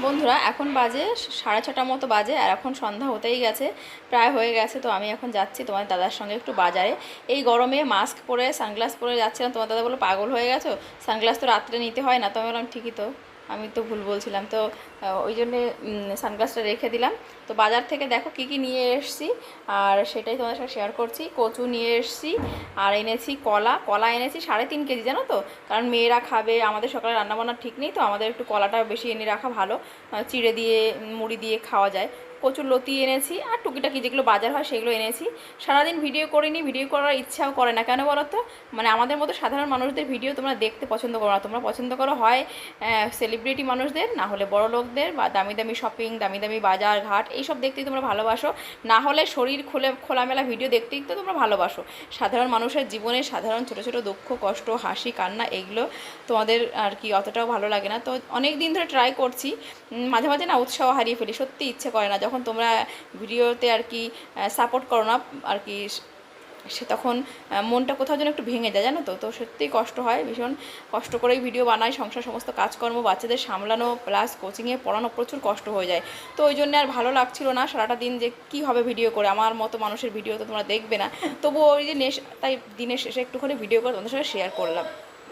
বন্ধুরা এখন বাজে 6:30টার মতো বাজে, আর এখন সন্ধ্যা হতেই গেছে, প্রায় হয়ে গেছে। তো আমি এখন যাচ্ছি তোমার দাদার সঙ্গে একটু বাজারে। এই গরমে মাস্ক পরে সানগ্লাস পরে যাচ্ছিলাম, তোমার দাদা বললো পাগল হয়ে গেছো, সানগ্লাস তো রাত্রে নিতে হয় না। তো আমি বললাম ঠিকই তো, আমি তো ভুল বলছিলাম। তো ওই জন্যে সানগ্লাসটা রেখে দিলাম। তো বাজার থেকে দেখো কী কী নিয়ে এসেছি, আর সেটাই তোমাদের সাথে শেয়ার করছি। কচু নিয়ে এসেছি, আর এনেছি কলা। কলা এনেছি 3.5 কেজি, জানো তো, কারণ মেয়েরা খাবে, আমাদের সকালে রান্নাবান্না ঠিক নেই, তো আমাদের একটু কলাটা বেশি এনে রাখা ভালো, চিড়ে দিয়ে মুড়ি দিয়ে খাওয়া যায়। কচুর লতি এনেছি, আর টুকিটাকি যেগুলো বাজার হয় সেগুলো এনেছি। সারাদিন ভিডিও করিনি, ভিডিও করার ইচ্ছাও করে না, কেন বলো তো? মানে আমাদের মতো সাধারণ মানুষদের ভিডিও তোমরা দেখতে পছন্দ করো না, তোমরা পছন্দ করো হয় সেলিব্রিটি মানুষদের, না হলে বড় লোকদের, বা দামি দামি শপিং, দামি দামি বাজার ঘাট, এইসব দেখতেই তোমরা ভালোবাসো, না হলে শরীর খুলে খোলামেলা ভিডিও দেখতেই তো তোমরা ভালোবাসো। সাধারণ মানুষের জীবনে সাধারণ ছোটো ছোটো দুঃখ কষ্ট হাসি কান্না এইগুলো তোমাদের আর কি অতটাও ভালো লাগে না। তো অনেক দিন ধরে ট্রাই করছি, মাঝে মাঝে না উৎসাহ হারিয়ে ফেলি, সত্যি ইচ্ছে করে না যখন তোমরা ভিডিওতে আর কি সাপোর্ট করো না আর কি, সে তখন মনটা কোথাও যেন একটু ভেঙে যায়, জানো তো। তো সত্যিই কষ্ট হয়, ভীষণ কষ্ট করেই ভিডিও বানাই, সংসার সমস্ত কাজকর্ম বাচ্চাদের সামলানো প্লাস কোচিংয়ে পড়ানো, প্রচুর কষ্ট হয়ে যায়। তো ওই জন্য আর ভালো লাগছিল না সারাটা দিন যে কী হবে ভিডিও করে, আমার মতো মানুষের ভিডিও তো তোমরা দেখবে না। তবুও ওই যে তাই দিনের শেষে একটুখানি ভিডিও করে তোমাদের সঙ্গে শেয়ার করলাম।